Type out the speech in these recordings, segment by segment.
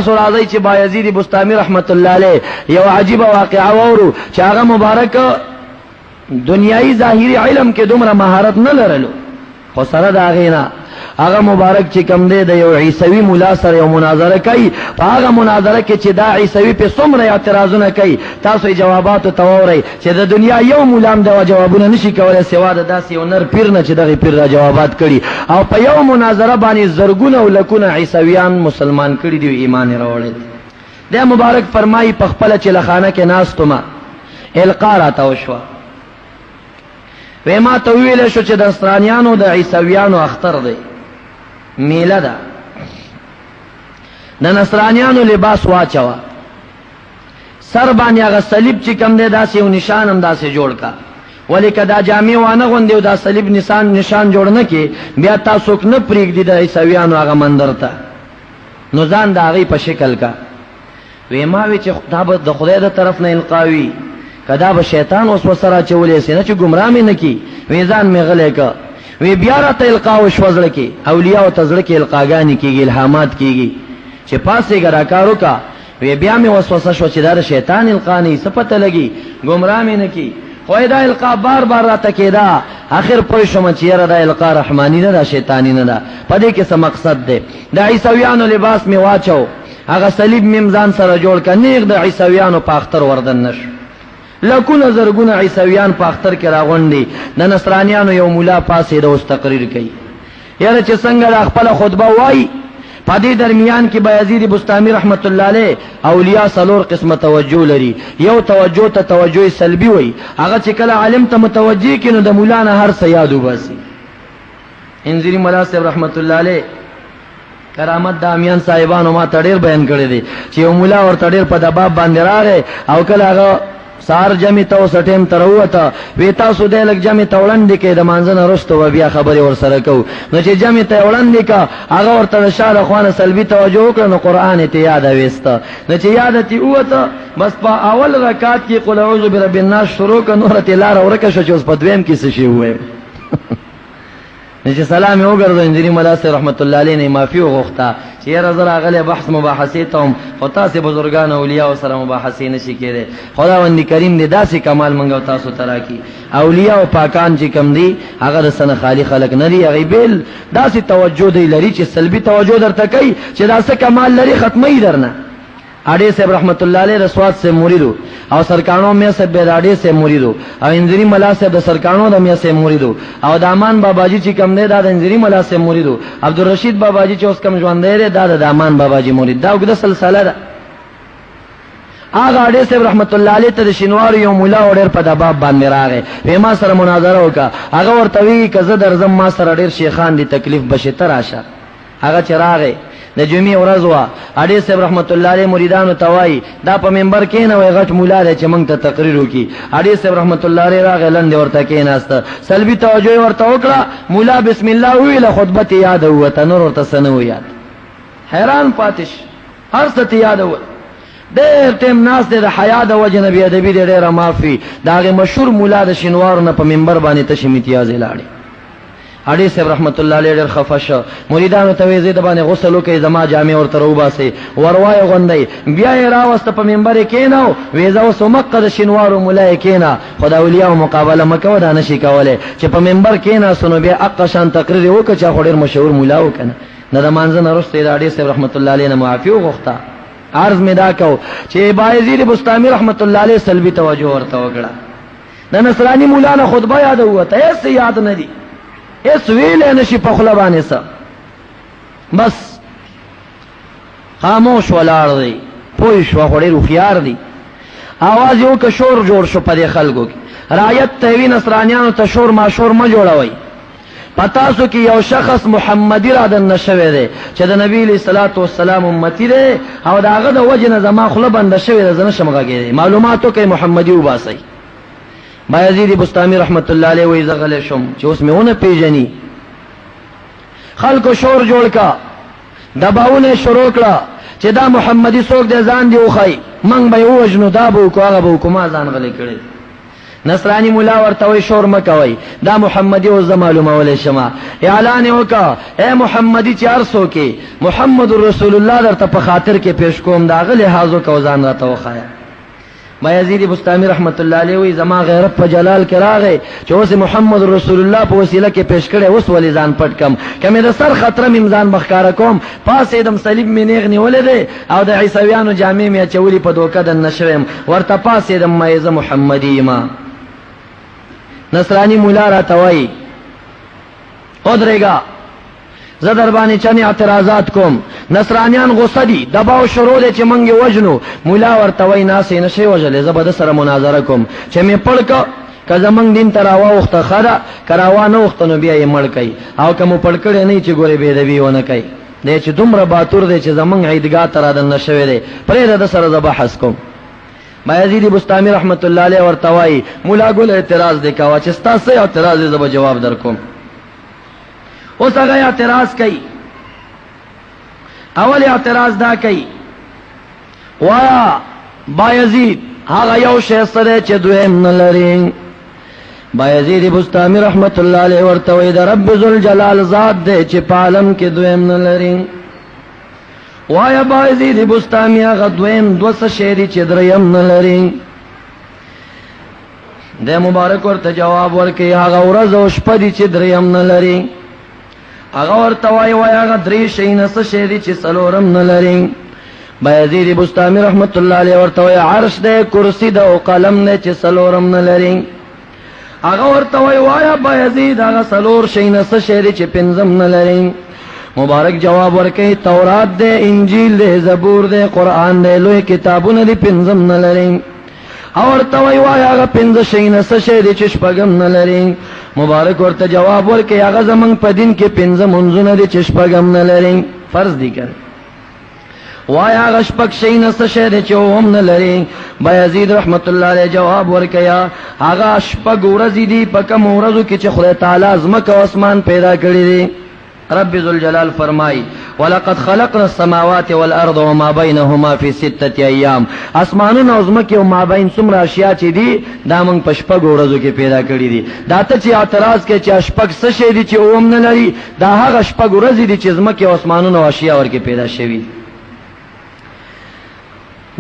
راځي چې بايزيد بسطامی رحمت الله علیه یو عجیب واقعا وورو چې هغه مبارک دنیایي ظاهري علم کې دومره مهارت نه لرلو، خو سره دا غینا هغه مبارک چې کم دی د یو عیسوي مولا سره یو مناظره کوي. په هغه مناظره کې چې دا عیسوي په څومره اعتراضونه کوي، تاسو جوابات تورئ چې د دنیا یو مولا هم دا جوابونه نشي کولای سوا د داسې یو نر پیر نه چې دغه پیر را جوابات کړي، او په یو مناظره باندې زرګونه او لکونه عیسویان مسلمان کړي دي، ایمان راوړل. دا مبارک فرمایي په خپل چې لخانه کې ناستما القا راته وشوه، وما ته ویل شو چې د نصرانیانو د عیسویانو اختر دی، میله ده، د نصرانیانو لباس واچوه، سر باندې هغه صلیب چې کم دی داسې یو نشان هم داسې جوړ کا، ولی که دا جامې وانه غوندې او دا صلیب نشان جوړ نه کې بیا تاسو نه پرېږدي د عیسویانو هغه مندر ته، نو ځان د هغې په شکل کا. وی ما وی چې دا به د خدای د طرف نه القاوي، کدا به شیطان اوس وسره چولې سي نه چې گمراه مې نکی، وی ځان مې غلې کا. وی بیا راته القا وشوزړه کې اولیاء او تزړه کې القاګانی کېږي، الهامات کېږي چې پاسې ګرا کارو کا. وی بیا مې وسوسه شو چې دا شیطان القا نه څه پته لګي، گمراه مې نکی، خو دا القا بار بار راته کېدا. اخر پوه شوم چې یاره دا القا رحمانی نه ده، شیطانی نه ده، په دې کې څه مقصد دی. د عیسویانو لباس مې واچو، هغه صلیب مې ځان سره جوړ کا، نیغ د عیسویانو په اختر وردن نشو. لکونه زرګونه عیسویان په اختر کې راغونډي، د نصرانیانو یو مولا پاسې د اوس تقریر کوي، یاره چې څنګه خپل خطبه وای. په دې درمیان کې بايزيد بسطامی رحمت الله علیه اولیاء څلور قسمه توجه لري. یو توجه ته توجه سلبي وای، هغه چې کله عالم ته متوجه کینو د مولانا هر څه یاد وباسي. انځري مولا صاحب رحمت الله علیه کرامت دامیان صاحبانو ما تډیر بیان کړی دی چې یو مولا ور تډیر په دباب باندې راغی او کله هغه سار جمع تو سټیم تروته وی تاسو د لګ جمع تولند کې د مانځنه رستو بیا خبري ور سره کو، نو چې جمع تولند کا هغه ورته شاله خوانه سلبي توجه وکړه، نو قران ته یاد وېسته، نو چې یاد تی اوته بس په اول رکعت کې قل اعوذ برب الناس شروع ک نور ته لار ورکه شو چې اوس په دویم کې څه شی وې چې سلام یې وګرځو. انجینیر مولا صاحب رحمت الله علیه نه معافي وغوښته چې یاره زه راغلی بحث مباحثې ته هم، خو تاسې بزرګان اولیاء سره مباحثې نشي کېدی. خداوند کریم دې داسې کمال موږ او تاسو ته راکړي. اولیاء او پاکان چې کم دي هغه د سنه خالي خلک نه دي، هغې بېل داسې توجه دی لري چې سلبي توجه درته کوي چې دا څه کمال لري ختموي درنه. اډے صاحب رحمت الله علیہ رسوات سے مریدو او سرکانو میں سے بیداڑے سے مریدو او انځری ملا صاحب د سرکانو د میں سے مریدو او دامان بابا جی چې کم نه دا د انځری ملا سے مریدو، عبدالرشید بابا جی چې اوس کم ژوند دی دا د دامان بابا جی مرید، دا وګړه سلسله ده. هغه اډے صاحب رحمت الله علیہ ته د شینوار یو مولا اورر په دباب باندې راغی، وې ما سره مناظره وکړه، هغه ورته وی کزه درځم ما سره ډیر شیخان دي تکلیف بشي تراشه. هغه چې راغی د جمعې ورځ وا، اډې صاحب رحمت الله علیه مریدانو توای دا په منبر کې نه وای غټ مولا دی چې موږ ته تقریر وکي. اډې صاحب رحمت الله علیه راغی لنډ ورته کېناسته، سلبي توجه ورته وکړه، مولا بسم الله ویله، خطبه ته یاد وته، نور ورته سنو یاد. حیران پاتش هر څه ته یاد و، ډېر ټیم ناس دی د حیا د وجه نه بې ادبي دی ډېره معافي. د هغې مشهور مولا د شینوارو نه په منبر باندې تشې امتیازې لاړې. اډې صاحب رحمت الله علیه ډېر خفه شو، مریدانو ته ویې زه د باندې غسل وکړئ، زما جامې ورته راوباسئ، وروایې غوندئ. بیا یې راوسته په منبر یې کېناو، ویې زه اوس مقه د شینوارو ملا یې کېنه، خو د اولیاو مقابله مه کوه، دا نشي کولی چې په منبر کېناستو نو بیا حقه شان تقریر یې وکړه، چا خو ډېر مشهور مولا و که نه. نه د مانځه نه وروسته یې د اډې صاحب رحمت الله علیه نه معافي وغوښته. عرض مې دا کو چې بايزيد بسطامی رحمت الله علیه سلبي توجه ورته وکړه، د نصراني مولا نه خطبه یاد ووته، هېڅ یاد نه دي، اس ویلې نشي په خوله باندې څه، بس خاموش ولاړ دی، پوه شوه خو ډېر هوښیار دی. اواز یې وکړه، شور جوړ شو په دې خلکو کې، رعیت ته وي نصرانیانو ته شور ماشور مه جوړوئ، په تاسو کې یو شخص محمدي را دننه شوی دی چې د نبي علیه الصلاة والسلام امتي دی او د هغه د وجې نه زما خوله بنده شوې ده، زه نشم غږېدی، معلومات وکړئ محمدي وباسئ. بايزيد بسطامی رحمت الله علیه وی زغل شم چې اوس مې ونه پیژني، خلکو شور جوړ کا، دباونه شروع کړه چې دا محمدي څوک دی ځان دی وخی، موږ به یې ووژنو، دا به وکړو هغه به وکړو، ما ځان غلی کړی. نصرانی مولا ورته وی شور مکوي دا محمدي او زمالومه ولې شما اعلان وکا اے محمدي 400 کې محمد رسول الله درته په خاطر کې پیش کوم دا غل لحاظو کو ځان راته وخایا بايزيد بسطامی رحمت الله علیه وی زما غیرت په جلال کې راغی چې اوس محمد رسول الله په وسیله کې پیش کړي اوس ولې ځان پټ کم کمه د سر خطر مم ځان بخکار کوم پاسې دم صلیب می نیغ نیولې ده او د عیسویانو جامع می چولی په دوکه د نشوم ورته پاسې دم مایزه محمدی ما نصرانی مولا را توي او درېګا زه در باندې چني اعتراضات کوم نصرانیان غصه دي دباو شروع دي چې مونږ وجنو مولا ورته وای ناسې نشي وجلې زه به د سره مناظره کوم چې مې پړک که زمونږ دین تراوا وخت خره کراوا نه وخت نو بیا یې مړ کوي او کوم پړکړې نه چې ګوري به دی ونه کوي دې چې دومره باتور دي چې زمونږ عیدګاه تر دن نشوي دي پرې د سره بحث کوم بايزيد بسطامی رحمت الله علیه ورته وای مولا ګل اعتراض وکاوه چې تاسو اعتراض زه به جواب درکوم اوس هغه اعتراض کوي اول اعتراض دا کوي وایا بايزيد هغه یو شی سره چې دویم نه لري بايزيد بسطامی رحمت الله علیه ورته وای دا رب ذل جلال ذات دې چې پالم کې دویم نه لري وایا بايزيد بسطامی هغه دویم دوس شی چې دریم نه لري د مبارک ورته جواب ورکړي هغه ورځ او شپه دي چې دریم نه لري هغه ورته وای هغه درې شی نه څه شی چې څلورم نه لري بايزيد بسطامی رحمت الله علیه ورته وای عرش دې کرسی دې او قلم نه چې څلورم نه لري هغه ورته وای بايزيد هغه څلور شی نه څه شی چې پنځم نه لري مبارک جواب ورکړي تورات دې انجیل دې زبور دې قران دې لوی کتابونه دې پنځم نه لري اور توي هغه پنځه شي نه څه شي چې شپږم نه لري مبارک ورته جواب ورکړي هغه زمنګ په دین کې پنځه منځونه دې چې شپږم نه لري فرض دي کړ وای هغه شپږ شي نه څه شي چې هم نه لري بايزيد رحمت الله علیه جواب ورکړي هغه شپږ ورځې دي په کوم ورځو کې چې خدای تعالی زمکه او اسمان پیدا کړی دي رب ذل جلال فرمای ولقد خلقنا السماوات والارض وما بينهما في 6 ايام اسمانونه او زمکه او ما بین څومره اشیاء چې دي دا موږ په شپږ ورځو کې پیدا کړی دي دا ته چې اعتراض کوي چې شپږ څه شي دي چې اوم نه لري دا هغه شپږ ورځې دي چې زمکه او اسمانونه او اشیاء ورکه پیدا شوي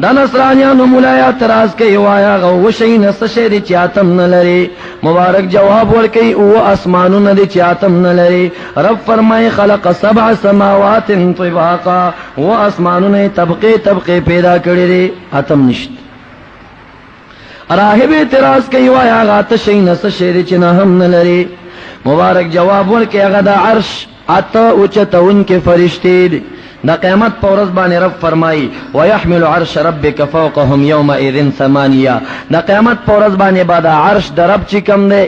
دا نصرانیانو مولا اعتراض کوي وایا غو شي نه څه شي دي چې اتم نه لري مبارک جواب ورکړي او اسمانونه دي چې اتم نه لري رب فرمای خلق 7 سماوات طباقا و اسمانونه طبقه طبقه پیدا کړی دي اتم نشته راهب اعتراض کوي وایا غاته شي نه څه شي دي چې نه هم نه لري مبارک جواب ورکړي هغه د عرش اته او چتون کې فرشتي دي دا قیامت پر ورځ باندې رب فرمایي ويحمل عرش ربك فوقهم يومئذ 8 دا قیامت پر ورځ باندې بعد عرش د رب چې کوم دی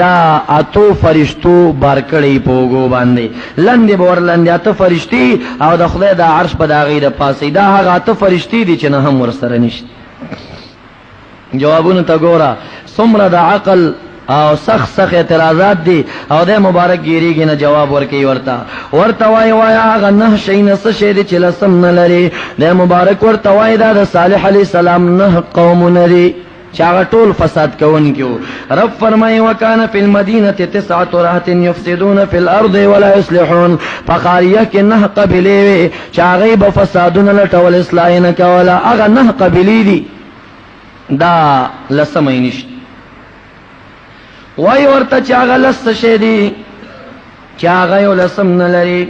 دا اتو فرشتو بارکړې پوغو باندې لاندې بور لاندې اتو فرشتي او د خدای د عرش په داغې د پاسې دا هغه اتو فرشتي دي چې نه هم ورسره نشته جوابونه تا ګوره څومره د عقل او سخت اعتراضات دي او د مبارک ګیریږي نه جواب ورکي ورته وای هغه نه شي نه څه شي دي چې لسم نه لري د مبارک ورته وای دا د صالح علی السلام نه قوم نری چاغه ټول فساد کوونکو رب فرمای وکانه فی المدینه 9 رهط یفسدون فی الارض ولا یصلحون فقاریه کې نه قبیله چاغه به فسادونه لټول اصلاح نه کولا هغه نه قبیله دي دا لسمې نشته وای ورته چاغه لست شه دي چاغه یو لسم نه لري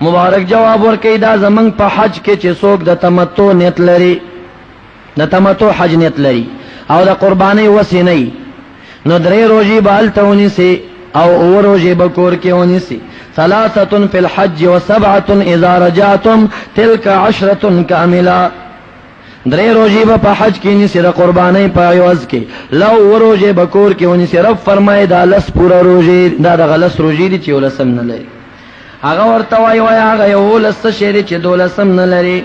مبارک جواب ورکړي دا زمنګ په حج کې چې څوک د تمتع نیت لري د تمتع حج نیت لري او د قرباني وسی نه نو درې روزي بالتونی سي او اور روزي بکور کې ونی سي 3 فی الحج و7 اذا رجعتم تلك 10 كامله درې روزي په حج کې ني سره قرباني په عوض کې لو روزي بکور کې ونی سره رب فرمای دا لس پورا روزي دا د غلس روزي دي چې ولسم نه لري هغه ورته وای هغه یو لس شری چې دولسم نه لري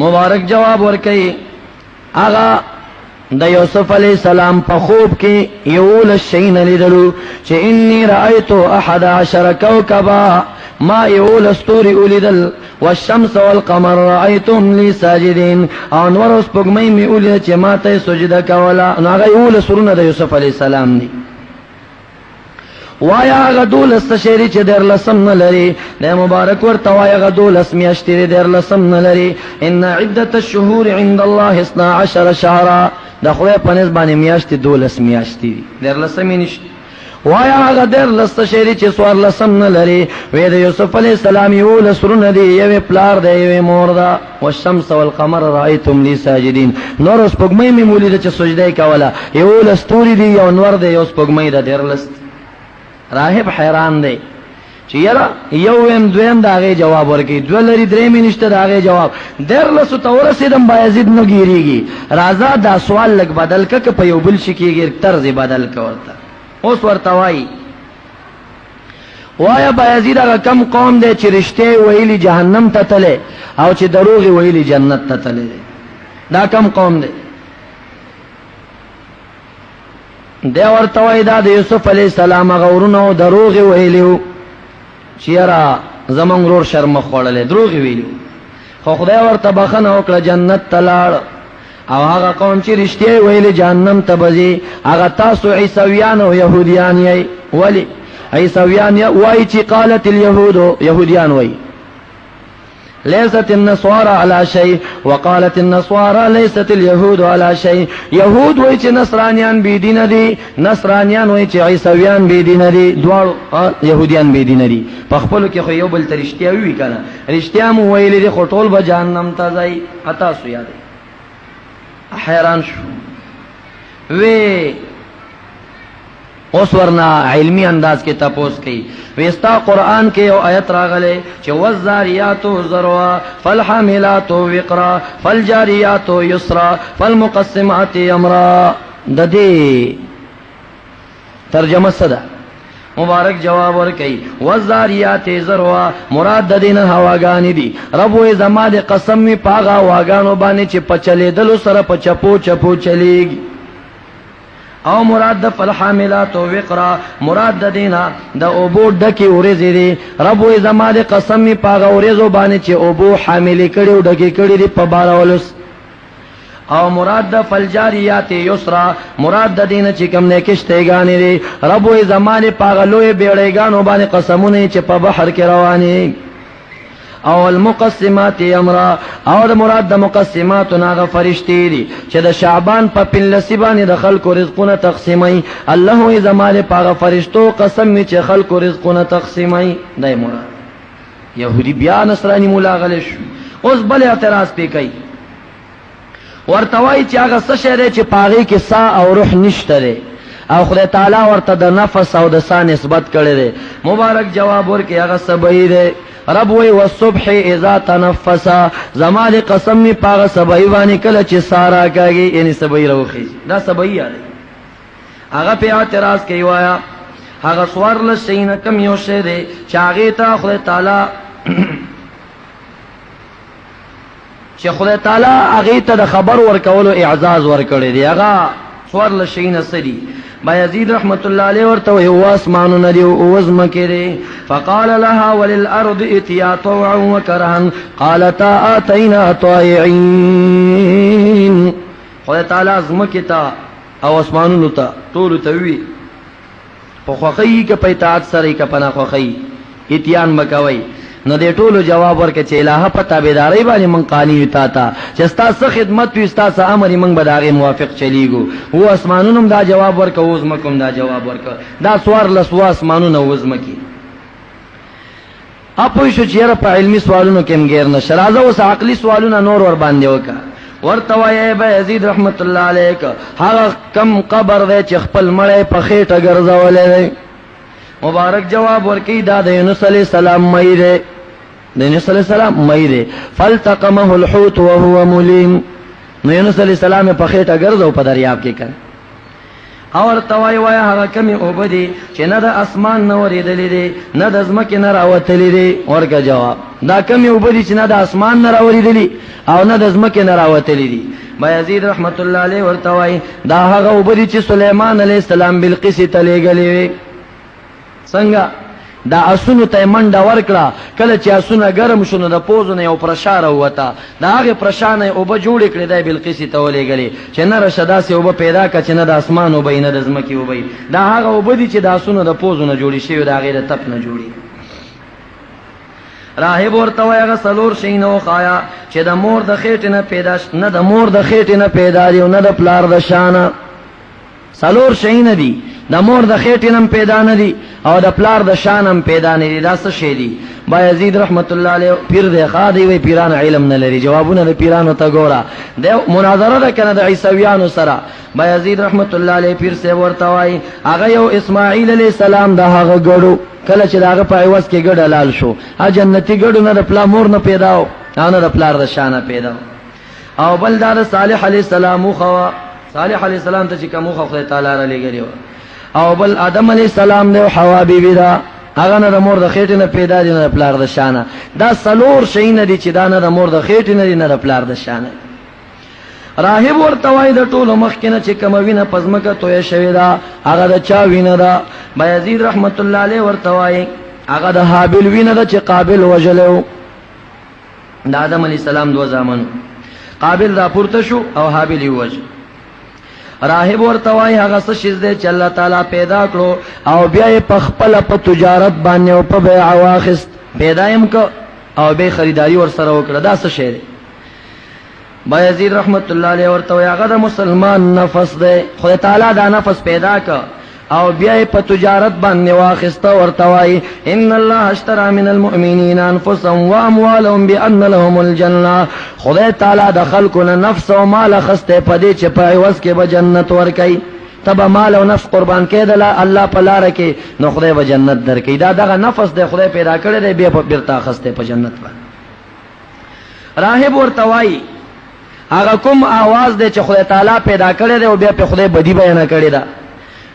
مبارک جواب ورکړي هغه د یوسف علی السلام په خوب کې یو لشین لیدلو چې انی رایت 11 کوكبا ما یول استوری اولیدل والشمس والقمر رأیتم لی ساجدین او نور اس پگمی می اولید چه ما تی سجده کولا نو آگا اول سرون دا یوسف علیہ السلام دی وایا آگا دولست شیری چه در لسم نلری دا مبارک ورطا وایا آگا دولست میاشتیری در لسم نلری ان عدت الشهور عند الله 12 شهرا دا خوی پنیز بانی میاشتی دولست میاشتیری در لسمی نشتی وایا آگا در لست شیری چه سوار لسم نلری وید یوسف علیہ السلام یول سرون دی یوی پلار دی یوی مور دا والشمس والقمر رأیتم لی ساجدین نور اس پگمی می مولید چه سجده کولا یول استوری دی یو نور دی یو اس پگمی دا در لست راہب حیران دی چې یاره یو ویم دویم دا هغې جواب ورکوي دوه لري درېمې نشته د هغې جواب دیرلسو ته ورسېدم بايزید نه ګیرېږي راځه دا سوال لږ بدل که که په یو بل شي کېږي طرز بدل که ورته اوس ورته وایي وایا بايزید هغه کم قوم دی چې رښتې ویلي جهنم ته تللی او چې دروغې ویلي جنت ته تللی دی دا کم قوم دی دی ورته وایي دا د یوسف علیه السلام هغه ورونه او دروغې ویلي وو چې یاره زمونږ ورور شرمه خوړلی دروغې ویلي خو خدای ورته بخښنه وکړه جنت ته لاړ او هغه قوم چې رښتیا ویلي جهنم ته به ځي هغه تاسو عیسویان او یهودیان یئ ولې عیسویان وایي چې قالت اليهود یهودیان وایي ليست النصارى على شيء وقالت النصارى ليست اليهود على شيء يهود وای چې نصرانيان بی دین دي نصرانيان وای چې عیسویان بی دین دي دواړو يهوديان بی دین دي په خپل کې خو یو بل ترشتیا وی کنه رښتیا مو ویلې دي خو ټول به جهنم ته ځي اتا سو یاد حیران شو وی اوس ورنا علمی انداز کې تپوس کوي وستا قران کې یو آیت راغله چې والذاریات ذروا فالحاملات وقرا فالجاریات یسرا فالمقسمات امرا د دې ترجمه صدا مبارک جواب ورکي والذاریات ذروا مراد د دین هواګانی دي رب وې زما د قسم می پاغا واګانو باندې چې پچلې دلو سره پچپو چپو چلیږي او مراد د فالحاملات وقرا مراد د دینا د اوبو ډکی ورېزې دي رب وې زما د قسم می پاغا ورېزو باندې چې اوبو حاملې کړي ډکی کړي دي په بارولس او مراد د فلجاریات یسرا مراد د دین چې کوم نه کشتهګانی دي رب وې زما د پاغا لوی بیړېګانو باندې قسمونه چې په بحر کې رواني او المقسمات امرا او د مراد د مقسمات ناغه فرشتي دي چې د شعبان په پنلسی باندې د خلکو رزقونه تقسیمای الله ای زماله پاغه فرشتو قسم چې خلکو رزقونه تقسیمای دای مراد يهودي بیا نصراني مولا غلش اوس بل اعتراض پی کوي ورتوای چې هغه څه شری چې پاغه کې سا او روح نشته او خدای تعالی ورته د نفس او د سا نسبت کړی دی مبارک جواب ورکړي هغه سبعی دی رب وی والصبح اذا تنفس زمال قسم می پاغه سبعی وانی کله چې سارا کاږي یعنی سبعی روخی دا سبعی دی هغه په اعتراض کوي وایا هغه سوار لسین کم یو شه دی چې هغه ته خدای تعالی چې خدای تعالی هغه ته د خبر ورکولو اعزاز ورکړي دی هغه سوار لشین سری بايزيد رحمت الله عليه ورته هو اسمان ندي او وزم کړي فقال لها وللارض اتيا طوعا وكرها قالتا اتينا طائعين خدای تعالی زمکتا او اسمانونو ته ټول ته وی په خوخی کې پېتات سره کې پنا خوخی اتيان مکوي نو دې ټولو جواب ورکړي چې الها په تابعداري باندې من قانی وتا تا چې تاسو خدمت وي تاسو امر من بداغه موافق چلیګو هو اسمانونو دا جواب ورکړ او زمکم دا جواب ورکړ دا سوار لسوا اسمانونو وزمکی اپوی شو چیرې په علمي سوالونو کې مګیر نه شرازه او عقلي سوالونه نور ور باندې وکړه ورته وایي بايزيد رحمت الله عليك هغه کم قبر دی چې خپل مړی په خېټه ګرځولې مبارک جواب ورکی دا د یونس علیہ السلام مېره د یونس علیہ السلام مېره فالتقمه الحوت وهو مليم نو یونس علیہ السلام په خېټه ګرځاو په دریاب کې کړ اور توای وای هغه کمی اوبدي چې نه د اسمان نه ورېدلې دي نه د ځمکې نه راوتلې دي ورګه جواب دا کمی اوبدي چې نه د اسمان نه راوړېدلې او نه د ځمکې نه راوتلې دي بايزيد رحمت الله علیه ورته وای دا هغه اوبدي چې سليمان علیہ السلام بلقیس ته لېږلې څنګه دا اسونو ته منډه ورکړه کله چې اسونه ګرم شونه د پوزونه یو پرشاره وته دا هغه پرشانه او به جوړ کړی دی بلقیس ته ولېګلې چې نه رشدا سي او به پیدا ک چې نه د اسمان او بینه د زمکی او بین دا هغه او بدی چې د اسونو د پوزونه جوړی شي دا غیر تپ نه جوړی راهب ورته وای هغه سلور شینو خایا چې د مور د خېټ نه پیدا نه د مور د خېټ نه پیدا دی نه د پلار د شانه سلور شین دی د مور د خېټ نه پیدا نه دی او د پلار د شانم پیدا نه دی دا څه شی دی بايزيد رحمت الله علیه پیر دی خادي وی پیران علم نه لري جوابونه د پیرانو ته ګوره د مناظره ده کنه د عیسویانو سره بايزيد رحمت الله علیه پیر سے ورته وای هغه یو اسماعیل علیہ السلام د هغه ګړو کله چې داغه په عوض کې ګډ حلال شو ا جنتی ګډو نه د پلا مور نه پیداو نه د پلار د شانه پیدا او بل دا صالح علیہ السلام خو صالح علیہ السلام ته چې کوم خو خدای تعالی را لګیو او بل آدم علیہ السلام دی حوا بیبی دا هغه نه د مور د خېټې نه پیدا دي نه د پلار د شانه دا سلور شي نه دي چې دا نه د مور د خېټې نه دي نه د پلار د شانه راهب ورته وای د ټولو مخکنه چې کوم وینه پزمکه توې شوی دا هغه د چا وینه دا بايزيد رحمت الله علیه ورته وای هغه د حابل وینه دا چې قابل وجلو د آدم علی السلام دو زامن قابل را پورته شو او حابل یې وجه راهب ورته وای هغه څه شي چې الله تعالی پیدا کړو او بیا یې په خپل په تجارت باندې او په بیع واخست پیدایم کو او به خریداری ور سره وکړه دا څه شی دی بايزيد رحمت الله علیه ورته وای هغه د مسلمان نفس دی خدای تعالی دا نفس پیدا ک او بیا په تجارت باندې واخسته ورته وای ان الله اشترى من المؤمنين انفسهم واموالهم بان لهم الجنه خدای تعالی د خلقنا نفس او مال خسته پدې چې په عوض کې به جنت ورکړي تبه مال او نفس قربان کړي الله په لار کې نو خدای به جنت درکړي دا دغه نفس د خدای پیدا کړی دی بیا په بیرته خسته په جنت باندې راهب ورته وای هغه کوم आवाज دی چې خدای تعالی پیدا کړی دی او بیا په خدای بدی بیان کړی دا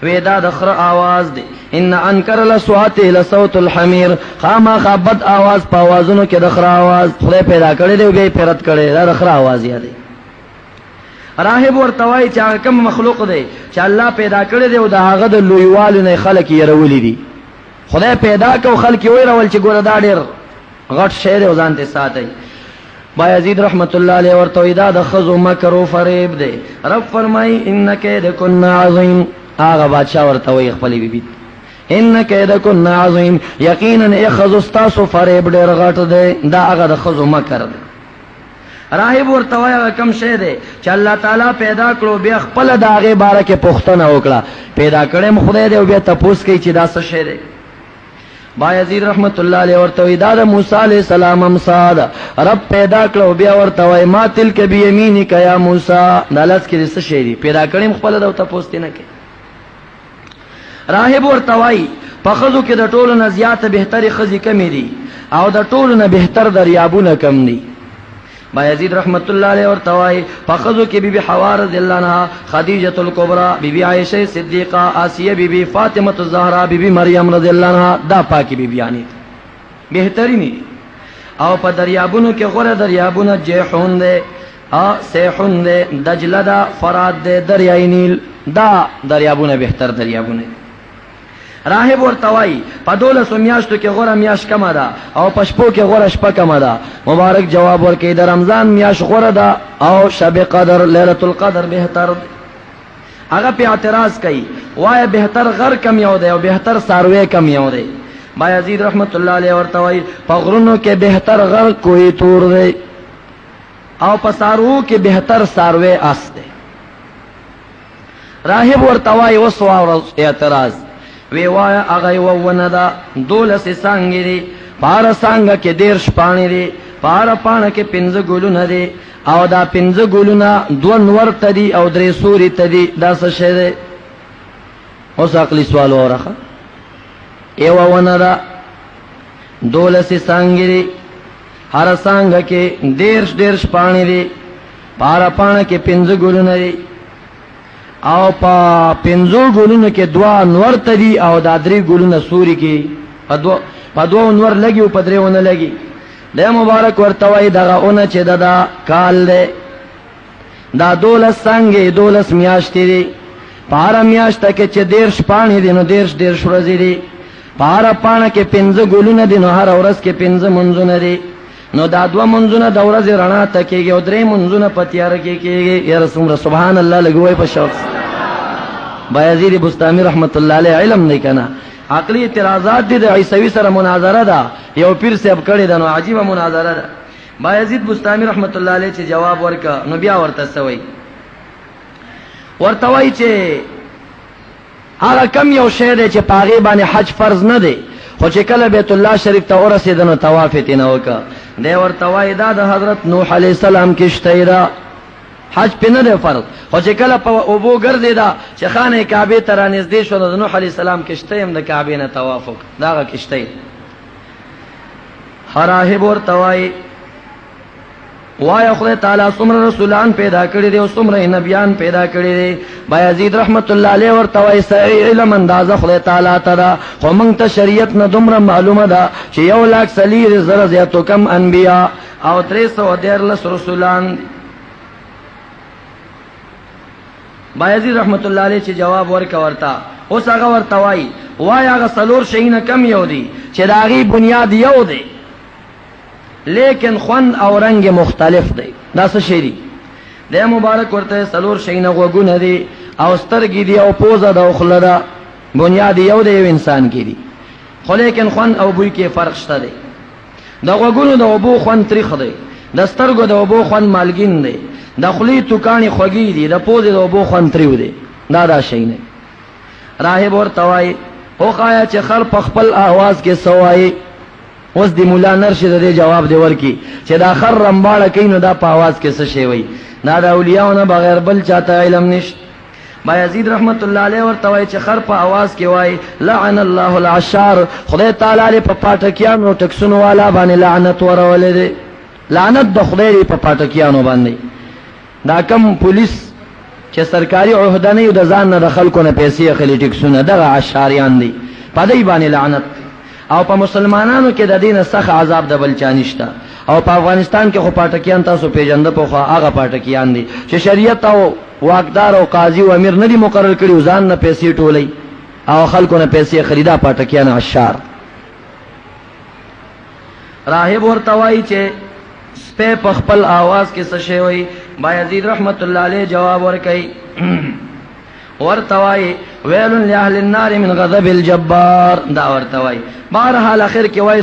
ودا د خر आवाज دی ان انکر الاصوات لصوت الحمير خامہ خبت आवाज په आवाजونو کې د خر आवाज خدای پیدا کړی دی بیا پیرت کړی دا د خر आवाज دی راهب ورته وای چې کوم مخلوق دی چې الله پیدا کړی دی او د هغه د لویوالو نه خلک یې رولې دي خدای پیدا کو خلک یې ویرول چې ګوره دا ډېر غټ شی دی ځان ته ساتي بايزيد رحمت الله علیه ورته ادا د خذو مکر او فریب دی رب فرمای ان کیدکن عظیم هغه بادشاہ ورته وی خپل بیبي ان کیدکن عظیم یقینا اخذ استاس فریب ډیر غټ دی دا هغه د خذو مکر دی راهب ورته وی کم شه دی چې الله تعالی پیدا کړو بیا خپل داغه باره کې پوښتنه وکړه پیدا کړم خدای دی بیا تاسو کوي چې دا څه شه دی بايزيد رحمت الله علیه ورته وی دا د موسی علیہ السلام امصاد رب پیدا کړو بیا ورته وی ما تلک بیمینک یا موسی دالس کې څه شی دی پیدا کړم خپل د تاسو نه کې راهب ورته وای په خزو کې د ټولو نه زیاته بهتري خزي کمی دي او د ټولو نه بهتر دریابونه کم دي بايزيد رحمت الله علیه ورته وای په خزو کې بیبي حوا رضی الله عنها خدیجه الکبرى بیبي عائشه صدیقه آسیه بیبي فاطمه الزهرا بیبي مریم رضی الله عنها دا پاکي بیبيانی بهترینی او په دریابونو کې غوړه دریابونه جیحون دي سیحون دي دجله دا فرات دي دریای نیل دا دریابونه بهتر دریابونه راهب ورته وای په 12 میاشتو کې غوړه میاش کما ده او په شپو کې غوړه شپه کما ده مبارک جواب ورکړي د رمضان میاش غوړه ده او شب قدر ليله القدر بهتر هغه په اعتراض کوي وای بهتر غر کم یو ده او بهتر ساروي کم یو ده بايزيد رحمت الله علیه ورته وای په غرونو کې بهتر غر کوی تور ده او په سارو کې بهتر ساروي اس ده راهب ورته وای وسو اعتراض وی وای هغه ونه دا 12 څنګه دي پار څنګه کې 13 پانی دي پار پانه کې 15 ګلونه دي او دا 15 ګلونه دوه ورته دي او درې سوري ته دي دا څه شی دی اوس عقلی سوال اورخه ایو ونه دا 12 څنګه دي هر څنګه کې 13 پانی دي پار پانه کې 15 ګلونه دي او په 15 ګلونو کې دوا نور تدي او دا درې ګلونه سوري کې په دوا نور لګي او په درېونه لګي د مبارک ورته وای دغه اون چې دا کال له دا 12 څنګه 12 میاشتې دي پار میاشت کې چې 13 پانی دي نو 13 ورځې دي پارا پانا کې 5 ګلونه دي، نو هر ورځ کې 5 منځونه دي، نو دا 2 منځونه د ورځې رڼا ته کېږي او 3 منځونه په تیاره کې کېږي. یا رسول الله سبحان الله لګوي په شوق. بايزيد بسطامی رحمت الله علیه علم نه کنا عقلی اعتراضات دي د عیسوی سره مناظره ده، یو پیر صاحب کړي ده، نو عجیبه مناظره ده. بايزيد بسطامی رحمت الله علیه چې جواب ورکا، نو بیا ورته سوي ورته وای چې هغه کم یو شی دی چې پاغي باندې حج فرض نه دی، خو چې کله بیت الله شریف ته ورسېد نو طواف یې نه وکړ. دی ورته وای دا د حضرت نوح علیه السلام کشته ده، حج په نه دی فرض، خو چې کله په اوبو ګرځېدا چې خانه کعبه ته رانږدې شو، د نوح علیه السلام کشته هم د کعبې نه طواف وکړ، داغه کشته. راهب ورته وای وای خدای تعالی څومره رسولان پیدا کړی دي او څومره نبیان پیدا کړی دي. بايزيد رحمت الله علیه ورته وای صحیح علم اندازه خدای تعالی ته، خو موږ ته شریعت نه دومره معلومه ده چې 1,40,000 زیاتو کم انبیا او 313 رسولان. بايزيد رحمت الله علیه چې جواب ورکا ورته، اوس هغه ورته وای هغه څلور شیونه کم یو دي چې د هغې بنیاد یو دی، لیکن خوند او رنگ مختلف دی. دا څه شی دی؟ د مبارک ورته څلور شیونه غوږونه دي او سترګې دي او پوزه ده او خوله ده، بنیاد یو دی، یو انسان کې دي، خو لیکن خوند او بوی کې فرق شته دی. د غوږونو د اوبو خوند تریخ دی، د سترګو د اوبو خوند مالګین دی، د خولې توکاڼې خوږې دي، د پوزې د اوبو خوند تریو دی. دا شی نه. راهب ورته وایي وښایه چې خر په خپل آواز کې څه وایي. اوس دی مولا نرشد دې جواب دی ورکی چې دا خر رمباړه کوي نو دا په आवाज کې څه شی وای. دا د اولیاءونو بغیر بل چاته علم نشته. بايزيد رحمت الله علیه ورته وای چې خر په आवाज کې وای لعن الله العشار، خدای تعالی په پټکیانو ټکسونو والا باندې لعنت ورولې دي. لعنت د خدای په پټکیانو باندې. دا کم پولیس چې سرکاري عہده نه یو د ځان نه د خلکو نه پیسې اخلي ټکسونه، دغه عشاریان دي، په دې باندې لعنت. او په مسلمانانو کې د دین سخت عذاب د بل چا نشته. او په افغانستان کې خو پټکیان تاسو پیژنده په خو هغه پټکیان دي چې شریعت او واقدار او قاضي او امیر نه دي مقرر کړي، ځان نه پیسې ټولي او خلکو نه پیسې خریدا، پټکیان عشار. راهب ورته وایي چې سپه په خپل आवाज کې څه شی وایي. بايزيد رحمت الله علیه جواب ورکړي ورته وایي ویل لاهل النار من غضب الجبار. دا ورته وایي بهرحال اخر کې وایي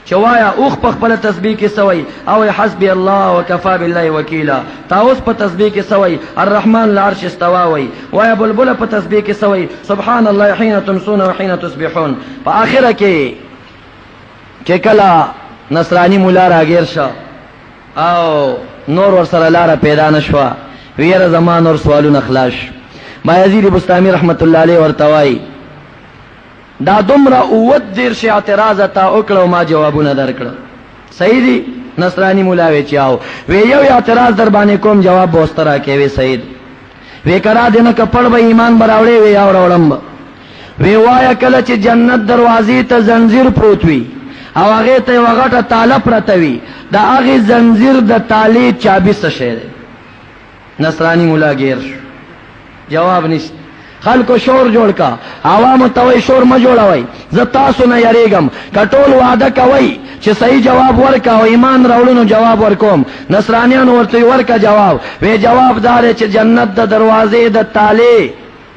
چې وایا اوخ په خپل تسبیح کې سوي او حسبي الله وكفى بالله وکیلا. تاوس په تسبیح کې سوي الرحمن العرش استوى وي. وایا بلبل په تسبیح کې سوي سبحان الله حين تمسون وحين تصبحون. په اخره کې کله نصرانی مولا راګیر شو او نور ور سره لار پیدا نشوا، ویره زمان اور سوالونه خلاص. بايزيد بسطامی رحمت الله علیه ورته وایي دا دومره اوت دیر شي اعتراض تا وکړو ما جوابونه درکړه. صحیح دی؟ نصرانی مولا وی چاو وی یو اعتراض در باندې کوم جواب بوسترا کې وی سید وی کرا دینه کپړ به ایمان براوړې وی او راولم وی وایا کله چې جنت دروازې ته زنجیر پروت وی او هغه ته وغټه تاله پرته وی، دا هغه زنجیر د تاله چابي څه شه. نصرانی مولا غیر جواب نشته. خلکو شور جوړ کا، عوام ته شور ما جوړوي، زه تاسو نه یریګم، کټول وعده کوي چې صحیح جواب ورکا او ایمان راوړونو جواب ورکوم. نصرانیان ورته ورکا جواب وی جواب دار چې جنت د دروازې د تاله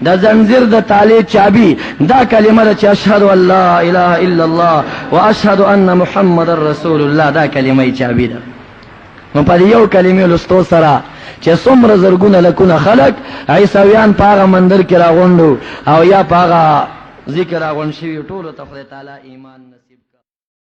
د زنجیر د تاله چابي دا کلمه ده چې اشهد ان لا اله الا الله واشهد ان محمد رسول الله، دا کلمه چابي ده. نو په یو کلمې لستو سره چې څومره زرګونه لکونه خلق عیسویان پاغه مندر کې راغونډو او یا پاغه ذکر راغون شي، ټول ته خدای تعالی ایمان